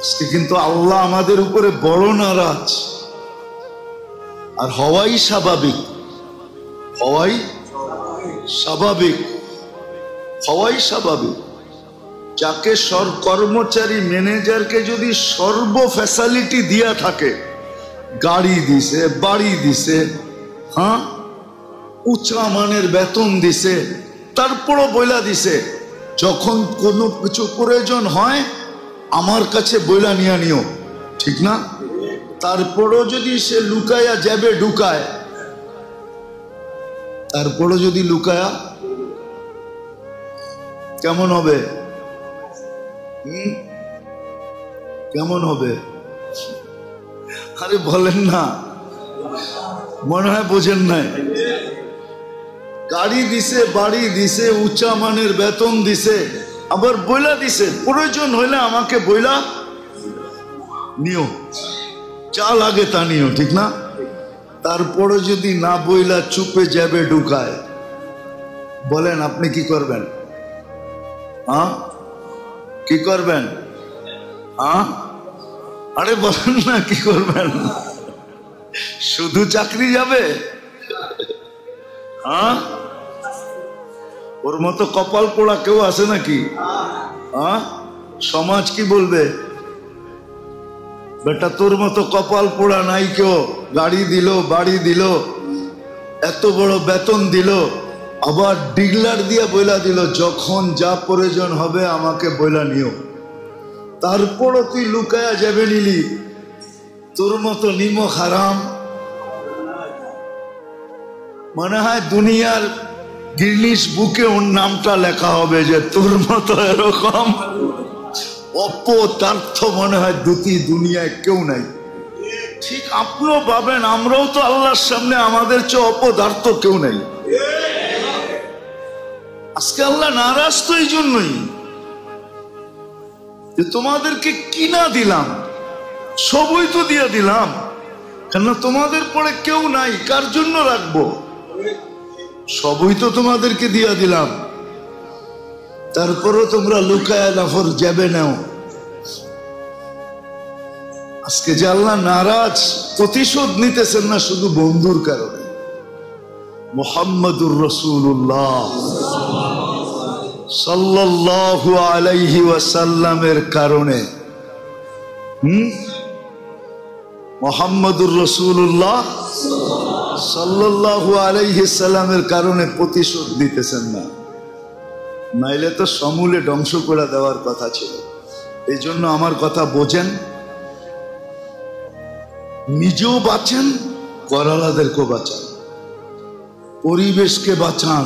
আজকে কিন্তু আল্লাহ আমাদের উপরে বড় নারাজ, আর হওয়াই স্বাভাবিক, হওয়াই স্বাভাবিক, হওয়াই স্বাভাবিক। যাকে কর্মচারী ম্যানেজারকে যদি সর্ব ফ্যাসিলিটি দিয়া থাকে, গাড়ি দিছে, বাড়ি দিছে, হ্যাঁ, উঁচা মানের বেতন দিছে, তারপরও বইলা দিছে যখন কোনো কিছু প্রয়োজন হয় আমার কাছে বইলা নিয়ে নিও, ঠিক না? তারপরও যদি সে লুকায়া যাবে ঢুকায়, তারপরও যদি লুকায়া, কেমন হবে? কেমন হবে? আরে বলেন না, মনে হয় বোঝেন নাই। গাড়ি দিছে, বাড়ি দিছে, উঁচা মানের বেতন দিছে, আবার বইলা দিছে প্রয়োজন হইলে আমাকে বইলা নিও, যা লাগে তা নিও, ঠিক না? তারপরে যদি না বইলা চুপে যাবে ঢুকায়, বলেন আপনি কি করবেন? হ্যাঁ, কি করবেন? হ্যাঁ, আরে বলেন না কি করবেন? শুধু চাকরি যাবে? হ্যাঁ, ওর মতো কপাল পোড়া কেউ আছে নাকি? হ্যাঁ, সমাজ কি বলবে? বেটা তোর মতো কপাল পোড়া নাই কেউ, গাড়ি দিল, বাড়ি দিল, এত বড় বেতন দিল, আবার ডিগলার দিয়ে বইলা দিল যখন যা প্রয়োজন হবে আমাকে বইলা নিও, তারপরও তুই লুকায়া যাবে নিলি। তোর মতো নিমক হারাম মনে হয় দুনিয়ার গিনিস বুকে ওর নামটা লেখা হবে যে তোর মতো এরকম অপদার্থ মনে হয় দুনিয়ায় কেউ নাই। ঠিক আপনিও পাবেন, আমরাও তো আল্লাহর সামনে আমাদের চেয়ে অপদার্থ কেউ নাই। আজকে আল্লাহ নারাজ তো এই জন্যই যে তোমাদেরকে কিনা দিলাম, সবই তো দিয়ে দিলাম, কেন তোমাদের পরে কেউ নাই, কার জন্য রাখবো? সবই তো তোমাদেরকে দিয়া দিলাম, তারপরও তোমরা লুকায় নাফর যাবে নাও। আজকে যে আল্লাহ নারাজ, প্রতিশোধ নিতেছেন না শুধু বন্ধুর কারণে, মুহাম্মদুর রাসূলুল্লাহ সাল্লাল্লাহু আলাইহি ওয়াসাল্লামের কারণে। মুহাম্মদুর রাসূলুল্লাহ সাল্লাল্লাহু আলাইহি সাল্লামের কারণে প্রতিশোধ দিতেছেন না, নাইলে তো সমূলে ধ্বংস করে দেওয়ার কথা ছিল। এই জন্য আমার কথা বোঝেন, নিজেও বাঁচেন, করালাদেরকেও বাঁচান, পরিবেশকে বাঁচান,